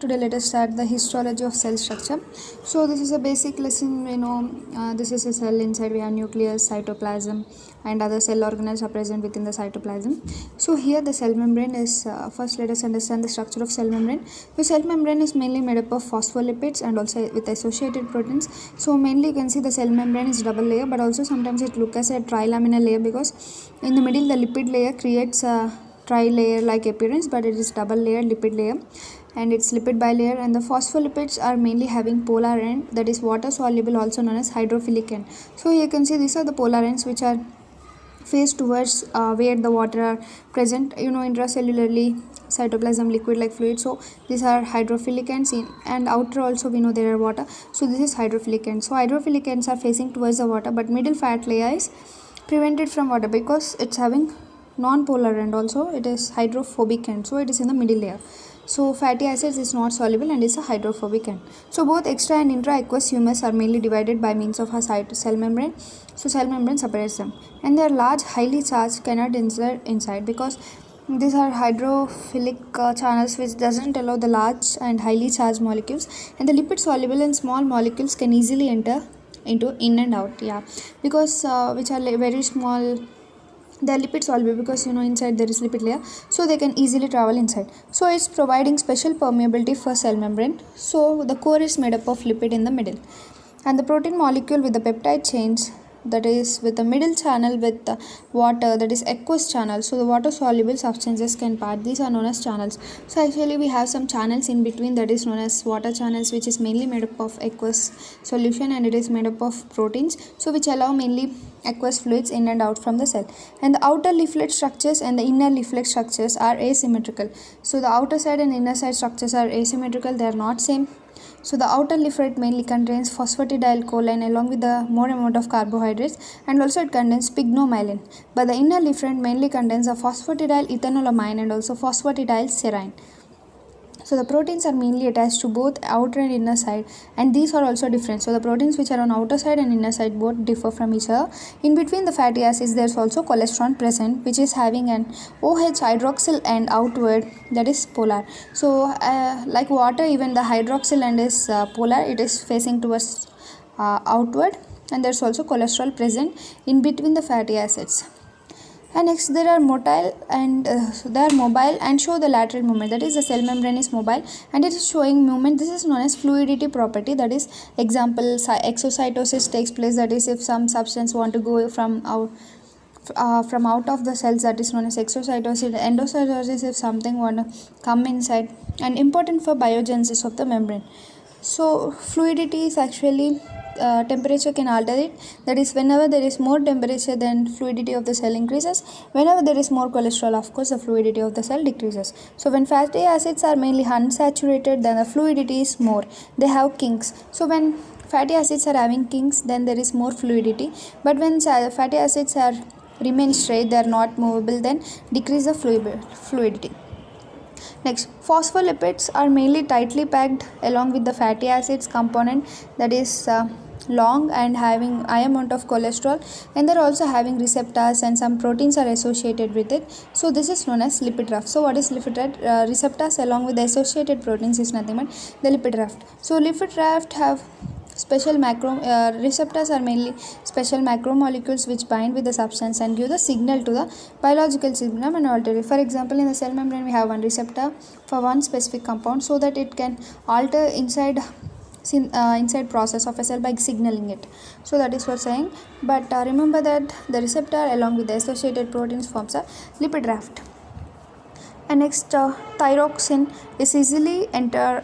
Today let us start the histology of cell structure. So this is a basic lesson. This is a cell. Inside we have nucleus, cytoplasm, and other cell organelles are present within the cytoplasm. So here the cell membrane is first let us understand the structure of cell membrane. The cell membrane is mainly made up of phospholipids and also with associated proteins. So mainly you can see the cell membrane is double layer, but also sometimes it looks as a trilaminar layer because in the middle the lipid layer creates a tri-layer like appearance, but it is double layer lipid layer and it's lipid bilayer. And the phospholipids are mainly having polar end, that is water soluble, also known as hydrophilic end. So here you can see these are the polar ends which are faced towards where the water are present, intracellularly cytoplasm liquid like fluid. So these are hydrophilic ends and outer also we know there are water, so this is hydrophilic end. So hydrophilic ends are facing towards the water, but middle fat layer is prevented from water because it's having non-polar end, also it is hydrophobic end, so it is in the middle layer. So fatty acids is not soluble and is a hydrophobic end. So both extra and intra-aqueous humus are mainly divided by means of a cell membrane. So cell membrane separates them, and they are large, highly charged, cannot insert inside because these are hydrophilic channels which doesn't allow the large and highly charged molecules, and the lipid soluble and small molecules can easily enter into in and out, because which are very small. They are lipid soluble because inside there is lipid layer, so they can easily travel inside. So it's providing special permeability for cell membrane. So the core is made up of lipid in the middle, and the protein molecule with the peptide chains, that is with the middle channel with the water, that is aqueous channel. So the water soluble substances can pass, these are known as channels. So actually we have some channels in between, that is known as water channels, which is mainly made up of aqueous solution, and it is made up of proteins, so which allow mainly aqueous fluids in and out from the cell. And the outer leaflet structures and the inner leaflet structures are asymmetrical. So the outer side and inner side structures are asymmetrical, they are not same. So the outer leaflet mainly contains phosphatidylcholine along with the more amount of carbohydrates, and also it contains pygmomyelin. But the inner leaflet mainly contains a phosphatidylethanolamine and also phosphatidylserine. So the proteins are mainly attached to both outer and inner side, and these are also different. So the proteins which are on outer side and inner side both differ from each other. In between the fatty acids there is also cholesterol present, which is having an OH hydroxyl end outward, that is polar. So like water, even the hydroxyl end is polar, it is facing towards outward, and there is also cholesterol present in between the fatty acids. And next there are motile and they are mobile and show the lateral movement, that is the cell membrane is mobile and it is showing movement. This is known as fluidity property, that is example exocytosis takes place, that is if some substance want to go from out of the cells, that is known as exocytosis. Endocytosis if something want to come inside, and important for biogenesis of the membrane. So fluidity is actually temperature can alter it, that is whenever there is more temperature then fluidity of the cell increases, whenever there is more cholesterol of course the fluidity of the cell decreases. So when fatty acids are mainly unsaturated then the fluidity is more, they have kinks. So when fatty acids are having kinks then there is more fluidity, but when fatty acids are remain straight, they are not movable, then decrease the fluidity. Next, phospholipids are mainly tightly packed along with the fatty acids component, that is long and having high amount of cholesterol, and they're also having receptors and some proteins are associated with it. So this is known as lipid raft. So what is lipid raft? Receptors along with the associated proteins is nothing but the lipid raft. So lipid raft have special receptors are mainly special macromolecules which bind with the substance and give the signal to the biological system and alter it. For example, in the cell membrane we have one receptor for one specific compound, so that it can alter inside process of a cell by signaling it. So that is what saying, but remember that the receptor along with the associated proteins forms a lipid raft. And next, thyroxine is easily enter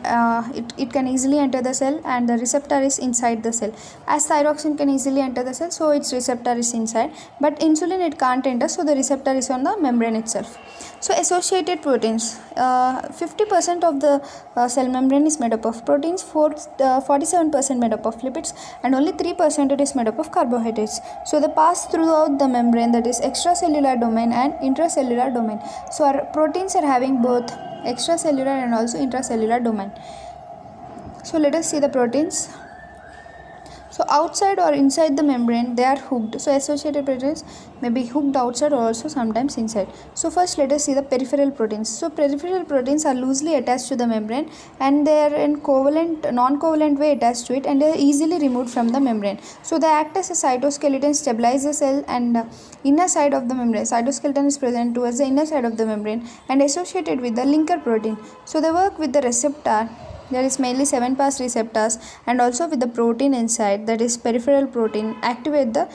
it can easily enter the cell, and the receptor is inside the cell. As thyroxine can easily enter the cell, so its receptor is inside, but insulin it can't enter, so the receptor is on the membrane itself. So associated proteins, 50% of the cell membrane is made up of proteins, 47% made up of lipids, and only 3% it is made up of carbohydrates. So they pass throughout the membrane, that is extracellular domain and intracellular domain. So our proteins are having both extracellular and also intracellular domain. So let us see the proteins. So outside or inside the membrane they are hooked. So associated proteins may be hooked outside or also sometimes inside. So first let us see the peripheral proteins. So peripheral proteins are loosely attached to the membrane and they are in covalent non-covalent way attached to it, and they are easily removed from the membrane. So they act as a cytoskeleton, stabilize the cell, and inner side of the membrane. Cytoskeleton is present towards the inner side of the membrane and associated with the linker protein. So they work with the receptor, there is mainly 7-pass receptors, and also with the protein inside, that is peripheral protein, activate the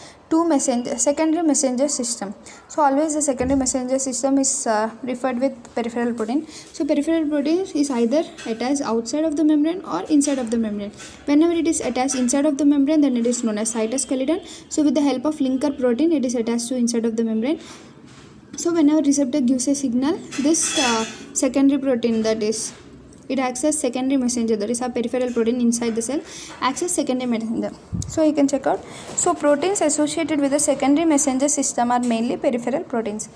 secondary messenger system. So always the secondary messenger system is referred with peripheral protein. So peripheral protein is either attached outside of the membrane or inside of the membrane. Whenever it is attached inside of the membrane, then it is known as cytoskeleton. So with the help of linker protein, it is attached to inside of the membrane. So whenever receptor gives a signal, this secondary protein, that is, it acts as secondary messenger, that is a peripheral protein inside the cell acts as secondary messenger. So you can check out. So proteins associated with the secondary messenger system are mainly peripheral proteins.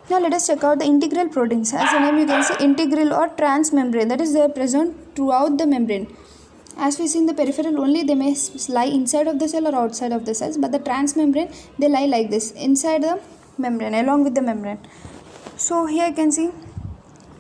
Now let us check out the integral proteins. As the name you can see, integral or transmembrane, that is they are present throughout the membrane. As we see in the peripheral only, they may lie inside of the cell or outside of the cells, but the transmembrane, they lie like this, inside the membrane, along with the membrane. So here you can see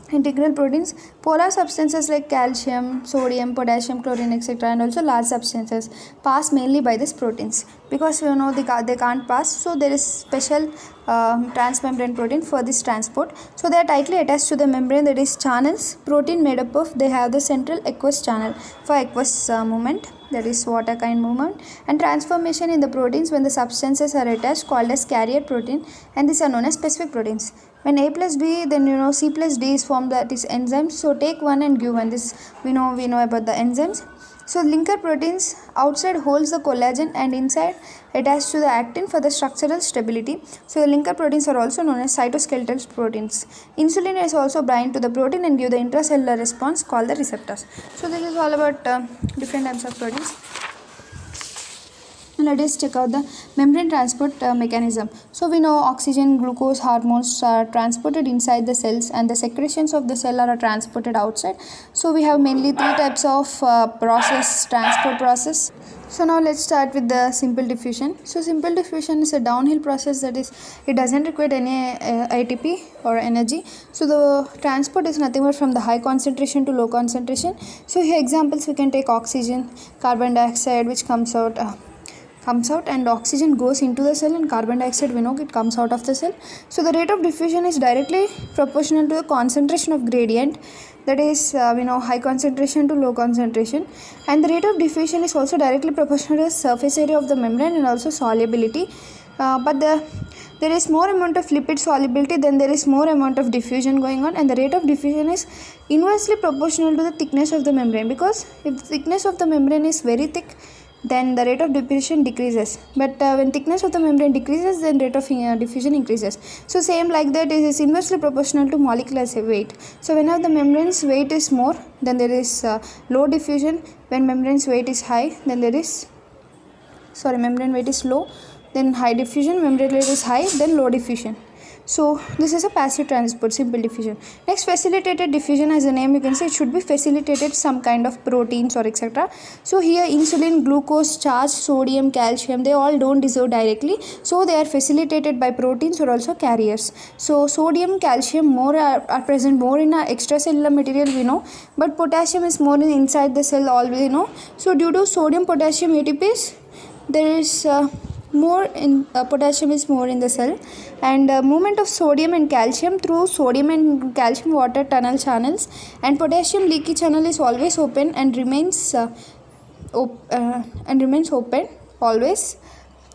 integral proteins, polar substances like calcium, sodium, potassium, chlorine, etc., and also large substances pass mainly by these proteins, because you know they can't pass. So there is special transmembrane protein for this transport. So they are tightly attached to the membrane, that is channels. Protein made up of, they have the central aqueous channel for aqueous movement, that is water kind movement, and transformation in the proteins when the substances are attached called as carrier protein, and these are known as specific proteins. When A plus B, then you know C plus D is formed, that is enzymes. So take one and give one. This we know about the enzymes. So linker proteins outside holds the collagen and inside attached to the actin for the structural stability. So the linker proteins are also known as cytoskeletal proteins. Insulin is also bind to the protein and give the intracellular response called the receptors. So this is all about different types of proteins. Let us check out the membrane transport mechanism. So we know oxygen, glucose, hormones are transported inside the cells, and the secretions of the cell are transported outside. So we have mainly three types of transport process. So now let's start with the simple diffusion. So simple diffusion is a downhill process, that is, it doesn't require any ATP or energy. So the transport is nothing but from the high concentration to low concentration. So here examples we can take oxygen, carbon dioxide, which comes out and oxygen goes into the cell, and carbon dioxide we know it comes out of the cell. So the rate of diffusion is directly proportional to the concentration of gradient, that is we know high concentration to low concentration, and the rate of diffusion is also directly proportional to the surface area of the membrane and also solubility. But there is more amount of lipid solubility, then there is more amount of diffusion going on, and the rate of diffusion is inversely proportional to the thickness of the membrane, because if the thickness of the membrane is very thick, then the rate of diffusion decreases, but when thickness of the membrane decreases, then rate of diffusion increases. So same like that, it is inversely proportional to molecular weight. So whenever the membrane's weight is more, then there is low diffusion. When membrane's weight is high, then membrane weight is low, then high diffusion. Membrane weight is high, then low diffusion. So this is a passive transport, simple diffusion. Next, facilitated diffusion, as the name you can see, it should be facilitated some kind of proteins or etc. So here insulin, glucose, starch, sodium, calcium, they all don't dissolve directly, so they are facilitated by proteins or also carriers. So sodium, calcium more are present more in our extracellular material we know, but potassium is more inside the cell all we know. So due to sodium potassium ATPase, there is more in potassium is more in the cell, and movement of sodium and calcium through sodium and calcium water tunnel channels, and potassium leaky channel is always open and remains open always.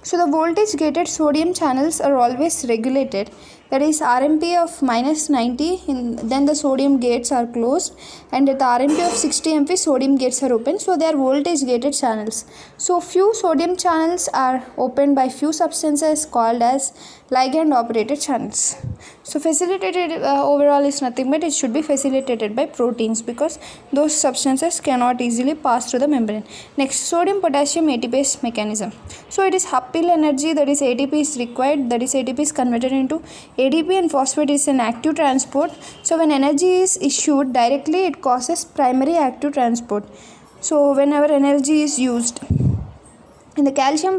So the voltage gated sodium channels are always regulated, that is RMP of -90, then the sodium gates are closed, and at the RMP of 60 MP sodium gates are open, so they are voltage gated channels. So few sodium channels are opened by few substances called as ligand operated channels. So facilitated overall is nothing but it should be facilitated by proteins, because those substances cannot easily pass through the membrane. Next, sodium potassium ATPase mechanism. So it is uphill energy, that is ATP is required, that is ATP is converted into ADP, and phosphate is an active transport. So when energy is issued directly, it causes primary active transport. So whenever energy is used, and the calcium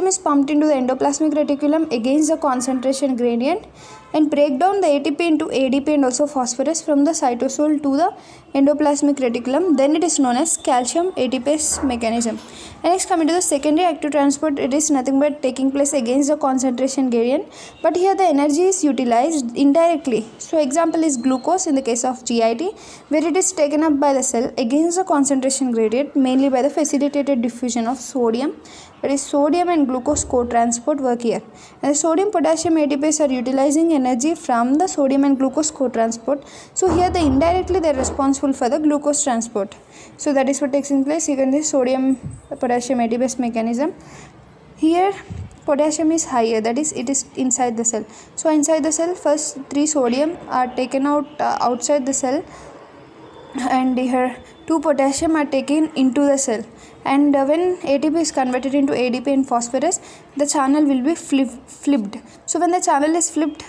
is pumped into the endoplasmic reticulum against the concentration gradient and break down the ATP into ADP and also phosphorus from the cytosol to the endoplasmic reticulum. Then it is known as calcium ATPase mechanism. And next, coming to the secondary active transport, it is nothing but taking place against the concentration gradient, but here the energy is utilized indirectly. So example is glucose in the case of GIT, where it is taken up by the cell against the concentration gradient, mainly by the facilitated diffusion of sodium. That is, sodium and glucose co-transport work here. And the sodium potassium ATPase are utilizing energy from the sodium and glucose co-transport. So here indirectly they are responsible for the glucose transport. So that is what takes in place. You can see sodium potassium ATPase mechanism. Here potassium is higher, that is it is inside the cell. So inside the cell, first 3 sodium are taken out outside the cell, and here 2 potassium are taken into the cell, and when ATP is converted into ADP and phosphorus, the channel will be flipped. So when the channel is flipped,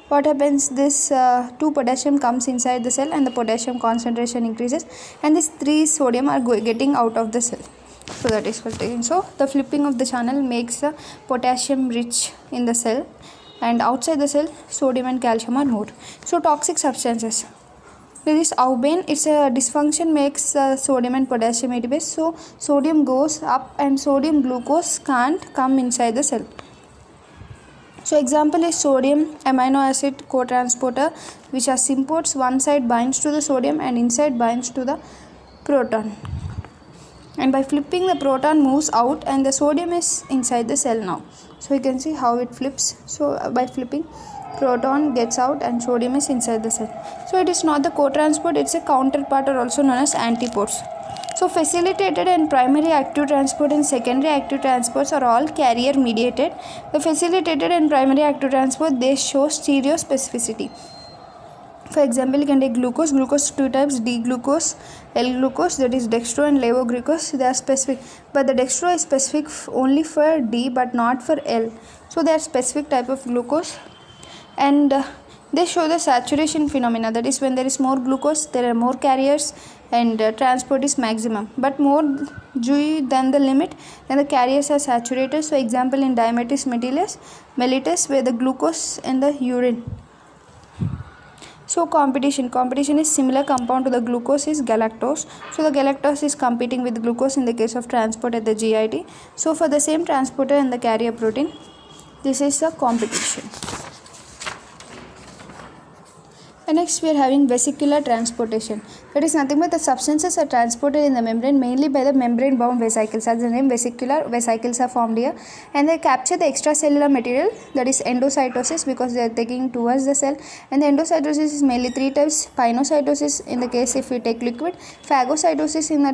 what happens, this 2 potassium comes inside the cell and the potassium concentration increases, and this 3 sodium are getting out of the cell. So that is what taking. So the flipping of the channel makes the potassium rich in the cell, and outside the cell sodium and calcium are more. So toxic substances, there is aubane. It's a dysfunction makes sodium and potassium ATPase. So sodium goes up and sodium glucose can't come inside the cell. So example is sodium amino acid co-transporter, which are symphotes. One side binds to the sodium and inside binds to the proton, and by flipping the proton moves out and the sodium is inside the cell now. So you can see how it flips. So by flipping, proton gets out and sodium is inside the cell. So it is not the co-transport, it's a counterpart, or also known as antipodes. So facilitated and primary active transport and secondary active transports are all carrier mediated. The facilitated and primary active transport, they show stereospecificity. For example, you can take glucose. Glucose 2 types, D-glucose, L-glucose, that is dextro and levoglucose. They are specific, but the dextro is specific only for D but not for L. So they are specific type of glucose, and they show the saturation phenomena. That is, when there is more glucose, there are more carriers and transport is maximum, but more G than the limit, then the carriers are saturated. So example in Diabetes mellitus, where the glucose in the urine. So competition is similar compound to the glucose is galactose. So the galactose is competing with glucose in the case of transport at the GIT. So for the same transporter and the carrier protein, this is a competition. And next we are having vesicular transportation. That is nothing but the substances are transported in the membrane mainly by the membrane bound vesicles. As the name vesicular, vesicles are formed here, and they capture the extracellular material, that is endocytosis, because they are taking towards the cell. And the endocytosis is mainly 3 types: pinocytosis in the case if we take liquid, phagocytosis in the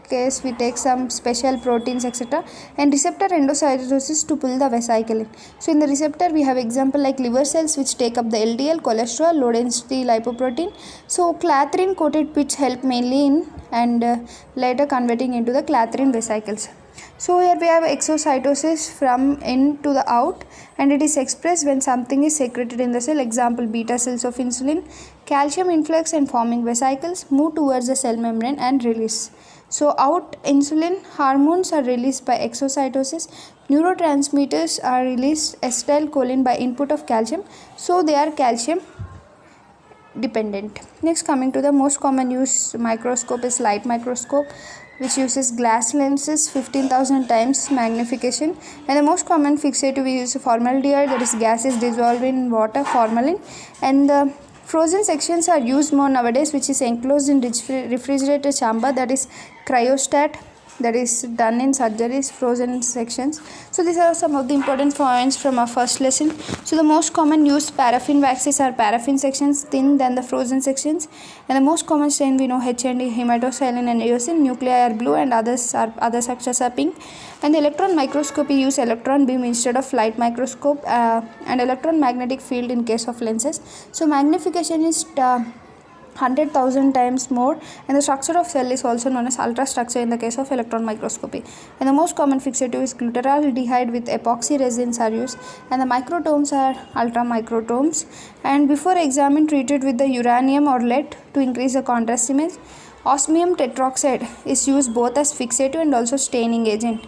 case we take some special proteins, etc., and receptor endocytosis to pull the vesicle in. So in the receptor we have example like liver cells which take up the LDL, cholesterol, low density lipoprotein. So clathrin coated pitch help mainly in and later converting into the clathrin vesicles. So here we have exocytosis from in to the out, and it is expressed when something is secreted in the cell. Example, beta cells of insulin. Calcium influx and forming vesicles move towards the cell membrane and release. So out, insulin hormones are released by exocytosis. Neurotransmitters are released acetylcholine by input of calcium. So they are calcium dependent. Next, coming to the most common use microscope is light microscope, which uses glass lenses 15,000 times magnification, and the most common fixative we use formaldehyde, that is gas is dissolved in water, formalin, and the frozen sections are used more nowadays, which is enclosed in refrigerator chamber, that is cryostat, that is done in surgeries, frozen sections. So these are some of the important points from our first lesson. So the most common used paraffin waxes are paraffin sections thin than the frozen sections, and the most common stain we know HND, hematocyanin and eosin. Nuclei are blue and other structures are pink. And the electron microscopy use electron beam instead of light microscope, and electron magnetic field in case of lenses. So magnification is 100,000 times more, and the structure of cell is also known as ultrastructure in the case of electron microscopy. And the most common fixative is glutaraldehyde with epoxy resins are used, and the microtomes are ultramicrotomes. And before exam treated with the uranium or lead to increase the contrast image. Osmium tetroxide is used both as fixative and also staining agent.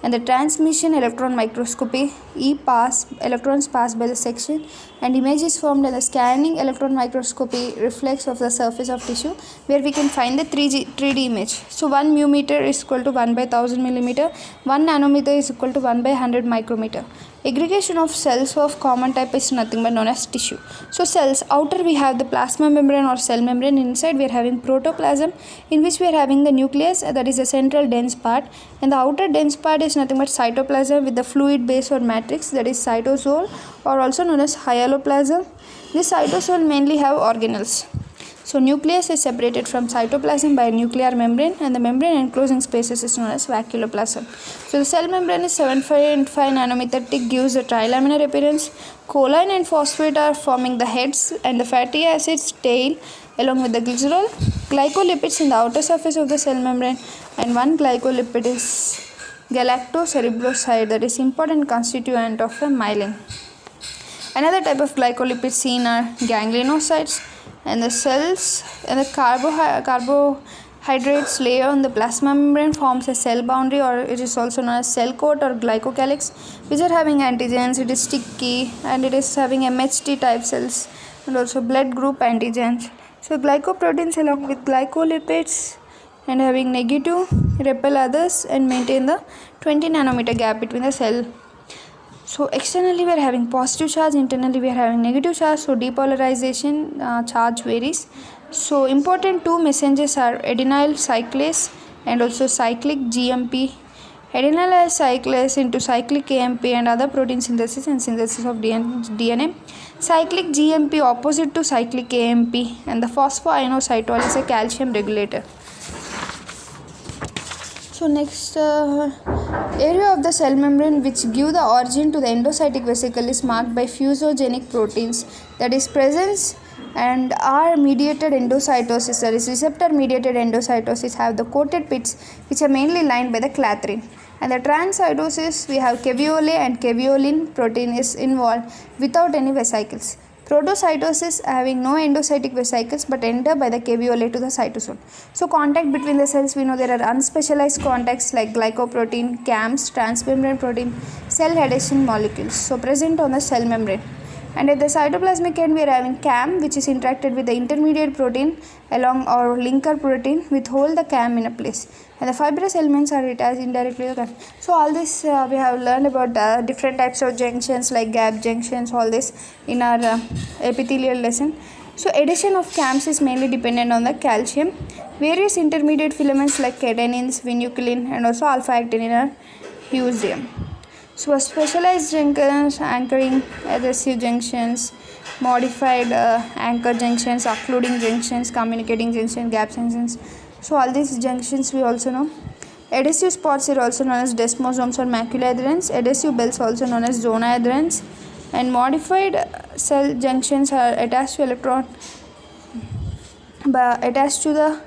and the transmission electron microscopy, E-pass, electrons pass by the section, and image is formed, and the scanning electron microscopy reflects of the surface of tissue where we can find the 3D image. So 1 mu meter is equal to 1 by 1000 millimeter, 1 nanometer is equal to 1 by 100 micrometer. Aggregation of cells of common type is nothing but known as tissue. So cells, outer we have the plasma membrane or cell membrane, inside we are having protoplasm, in which we are having the nucleus, that is the central dense part, and the outer dense part is nothing but cytoplasm with the fluid base or matrix, that is cytosol, or also known as hyaloplasm. This cytosol mainly have organelles. So nucleus is separated from cytoplasm by a nuclear membrane, and the membrane enclosing spaces is known as vacuoloplasm. So the cell membrane is 7.5 nanometer thick, gives a trilaminar appearance. Choline and phosphate are forming the heads, and the fatty acids tail along with the glycerol. Glycolipids in the outer surface of the cell membrane, and one glycolipid is galactocerebroside, that is important constituent of a myelin. Another type of glycolipid seen are gangliosides, and the cells and the carbohydrates layer on the plasma membrane forms a cell boundary, or it is also known as cell coat or glycocalyx, which are having antigens. It is sticky and it is having MHT type cells and also blood group antigens. So glycoproteins along with glycolipids and having negative repel others and maintain the 20 nanometer gap between the cell. So externally we are having positive charge, internally we are having negative charge, so depolarization charge varies. So important two messengers are adenyl cyclase and also cyclic GMP. Adenyl cyclase into cyclic AMP and other protein synthesis and synthesis of DNA. Cyclic GMP opposite to cyclic AMP, and the phosphoinositol is a calcium regulator. So next area of the cell membrane which give the origin to the endocytic vesicle is marked by fusogenic proteins, that is presence and are mediated endocytosis, that is receptor mediated endocytosis, have the coated pits which are mainly lined by the clathrin. And the transcytosis, we have caveolae and caveolin protein is involved without any vesicles. Protocytosis having no endocytic vesicles but enter by the caveolae to the cytosol. So contact between the cells, we know there are unspecialized contacts like glycoprotein, CAMs, transmembrane protein, cell adhesion molecules, so present on the cell membrane. And at the cytoplasmic end we are having CAM, which is interacted with the intermediate protein along or linker protein with hold the CAM in a place, and the fibrous elements are attached indirectly to the CAM. So all this we have learned about different types of junctions like gap junctions, all this in our epithelial lesson. So adhesion of CAMs is mainly dependent on the calcium. Various intermediate filaments like adenines, vinculin and also alpha actinin are used here. So specialized junctions, anchoring adhesive junctions, modified anchor junctions, occluding junctions, communicating junctions, gap junctions. So all these junctions we also know. Adhesive spots are also known as desmosomes or macula adherens. Adhesive belts also known as zona adherens. And modified cell junctions are attached to electron attached to the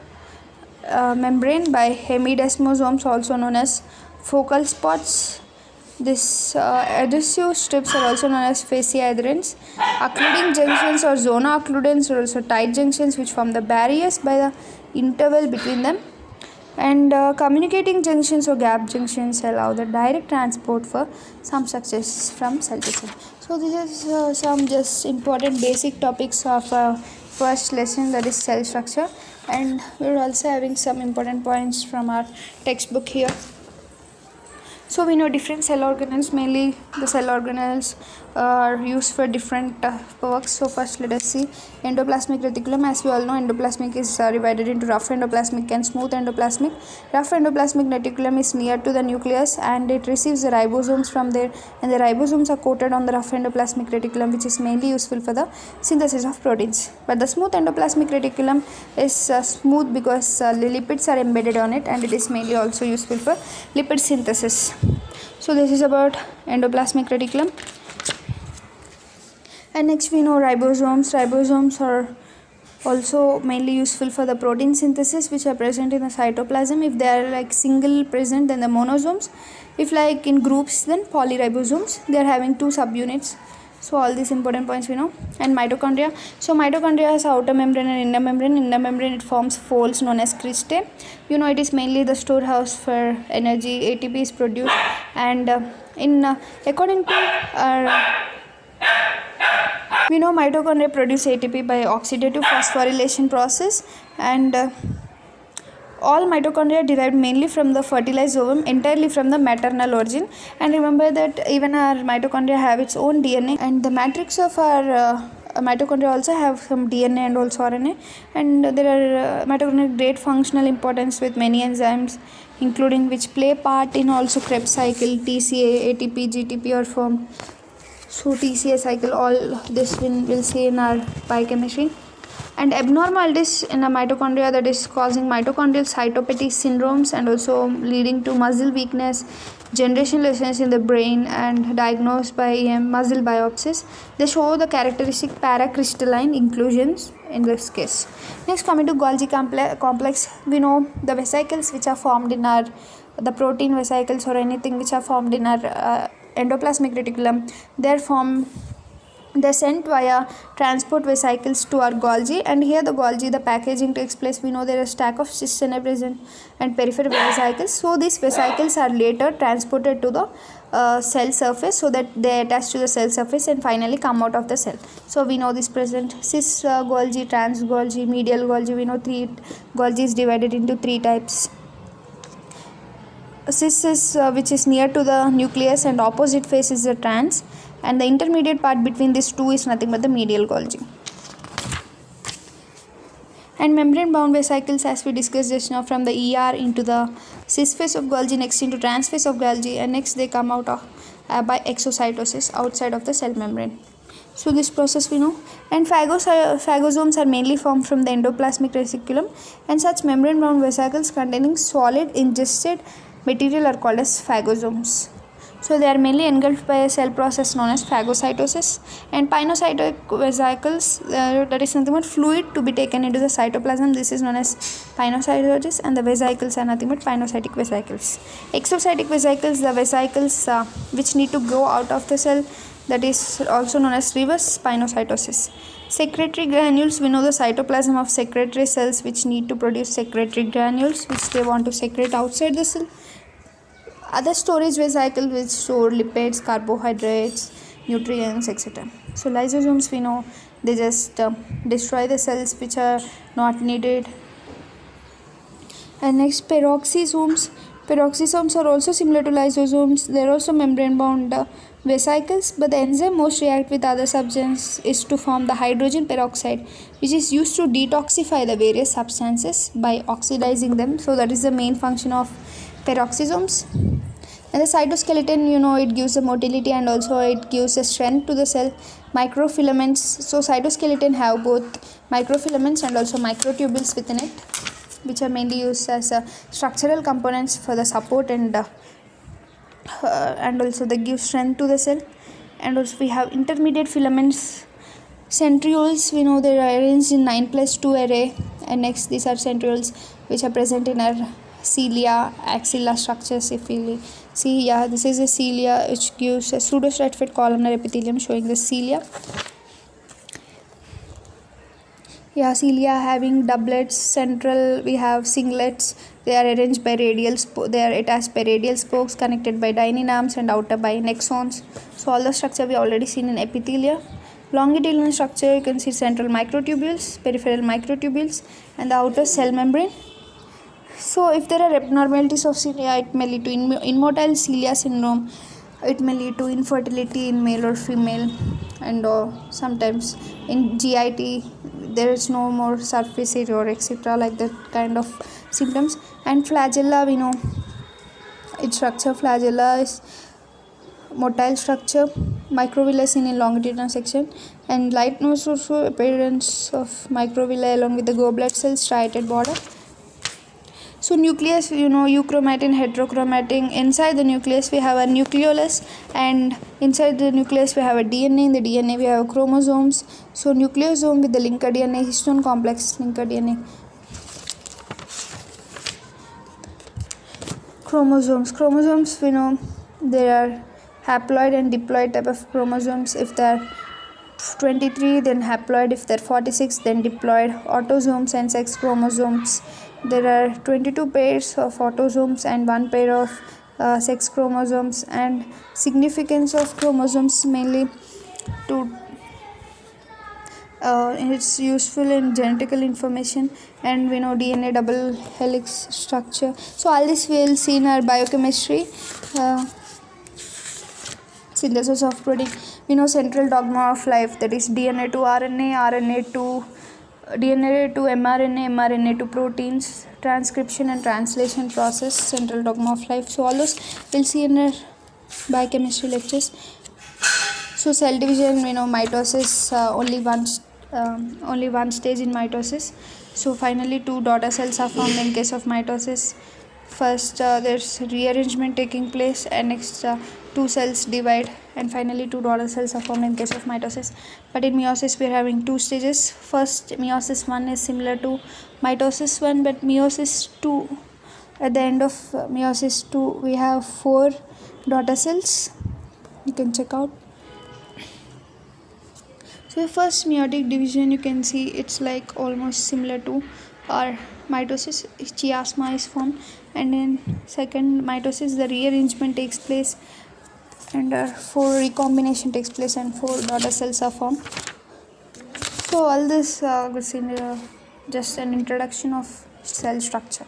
membrane by hemidesmosomes, also known as focal spots. This adhesive strips are also known as fascia adherents. Occluding junctions or zona occludens are also tight junctions which form the barriers by the interval between them. And communicating junctions or gap junctions allow the direct transport for some structures from cell to cell. So this is some just important basic topics of first lesson, that is cell structure, and we are also having some important points from our textbook here. So we know different cell organelles, mainly the cell organelles are used for different works. So first let us see endoplasmic reticulum. As we all know, endoplasmic is divided into rough endoplasmic and smooth endoplasmic. Rough endoplasmic reticulum is near to the nucleus and it receives the ribosomes from there, and the ribosomes are coated on the rough endoplasmic reticulum, which is mainly useful for the synthesis of proteins. But the smooth endoplasmic reticulum is smooth because the lipids are embedded on it, and it is mainly also useful for lipid synthesis. So this is about endoplasmic reticulum. And next we know ribosomes. Ribosomes are also mainly useful for the protein synthesis which are present in the cytoplasm. If they are like single present, then the monosomes. If like in groups, then polyribosomes. They are having two subunits. So all these important points we know. And mitochondria. So mitochondria has outer membrane and inner membrane. Inner membrane, it forms folds known as cristae. It is mainly the storehouse for energy. ATP is produced, and according to our we know mitochondria produce ATP by oxidative phosphorylation process, and all mitochondria derived mainly from the fertilized ovum, entirely from the maternal origin. And remember that even our mitochondria have its own DNA, and the matrix of our mitochondria also have some DNA and also RNA. And there are mitochondria great functional importance with many enzymes, including which play part in also Krebs cycle, TCA, ATP, GTP are formed. So TCA cycle, all this we'll see in our biochemistry. And abnormalities in a mitochondria, that is causing mitochondrial cytopathy syndromes and also leading to muscle weakness, generation lesions in the brain, and diagnosed by muscle biopsies. They show the characteristic paracrystalline inclusions in this case. Next, coming to Golgi complex, we know the vesicles which are formed in our the protein vesicles or anything which are formed in our endoplasmic reticulum. They're sent via transport vesicles to our Golgi, and here the Golgi, the packaging takes place. We know there are a stack of cisternae present and peripheral vesicles. So these vesicles are later transported to the cell surface, so that they attach to the cell surface and finally come out of the cell. So we know this present cis Golgi, trans Golgi, medial Golgi. We know Golgi is divided into three types. Cis is which is near to the nucleus, and opposite face is the trans, and the intermediate part between these two is nothing but the medial Golgi. And membrane bound vesicles, as we discussed just now, from the ER into the cis phase of Golgi, next into trans phase of Golgi, and next they come out of by exocytosis outside of the cell membrane. So this process we know. And phagosomes are mainly formed from the endoplasmic reticulum, and such membrane bound vesicles containing solid ingested material are called as phagosomes. So they are mainly engulfed by a cell process known as phagocytosis. And pinocytic vesicles, that is nothing but fluid to be taken into the cytoplasm. This is known as pinocytosis, and the vesicles are nothing but pinocytic vesicles. Exocytic vesicles, the vesicles which need to go out of the cell, that is also known as reverse pinocytosis. Secretory granules, we know the cytoplasm of secretory cells which need to produce secretory granules which they want to secrete outside the cell. Other storage vesicles which store lipids, carbohydrates, nutrients, etc. So lysosomes, we know they just destroy the cells which are not needed. And next, peroxisomes. Peroxisomes are also similar to lysosomes. They are also membrane bound vesicles, but the enzyme most react with other substances is to form the hydrogen peroxide, which is used to detoxify the various substances by oxidizing them. So that is the main function of peroxisomes. And the cytoskeleton, it gives a motility and also it gives a strength to the cell. Microfilaments, so cytoskeleton have both microfilaments and also microtubules within it, which are mainly used as structural components for the support, and also they give strength to the cell. And also we have intermediate filaments. Centrioles, we know they are arranged in 9+2 array, and next these are centrioles which are present in our cilia, axilla structures. If we see, this is a cilia which gives a pseudostratified columnar epithelium showing the cilia. Cilia having doublets. Central, we have singlets. They are arranged by they are attached by radial spokes connected by dynenarms and outer by nexons. So all the structure we already seen in epithelia. Longitudinal structure, you can see central microtubules, peripheral microtubules, and the outer cell membrane. So if there are abnormalities of cilia, it may lead to immotile cilia syndrome. It may lead to infertility in male or female, and sometimes in GIT there is no more surface area or etc., like that kind of symptoms. And flagella, we know its structure. Flagella is motile structure, microvilli seen in longitudinal section, and light nose also appearance of microvilli along with the goblet cells, striated border. So nucleus, euchromatin, heterochromatin. Inside the nucleus we have a nucleolus, and inside the nucleus we have a DNA. In the DNA we have chromosomes. So nucleosome with the linker DNA, histone complex linker DNA. Chromosomes, we know they haploid and diploid type of chromosomes. If they're 23, then haploid. If they're 46, then diploid. Autosomes and sex chromosomes. There are 22 pairs of autosomes and 1 pair of sex chromosomes. And significance of chromosomes mainly to it's useful in genetical information, and we know DNA double helix structure. So all this we will see in our biochemistry. Synthesis of protein. We know central dogma of life, that is DNA to RNA, RNA to DNA to mRNA, mRNA to proteins, transcription and translation process, central dogma of life. So all those we'll see in our biochemistry lectures. So cell division, we know mitosis, only one stage in mitosis. So finally 2 daughter cells are formed in case of mitosis. First there's rearrangement taking place, and next 2 cells divide, and finally 2 daughter cells are formed in case of mitosis. But in meiosis we are having 2 stages. First, meiosis 1 is similar to mitosis 1, but meiosis 2, at the end of meiosis 2 we have 4 daughter cells. You can check out. So the first meiotic division, you can see it's like almost similar to our mitosis. Chiasma is formed, and in second mitosis the rearrangement takes place, and 4 recombination takes place, and 4 daughter cells are formed. So all this was in just an introduction of cell structure.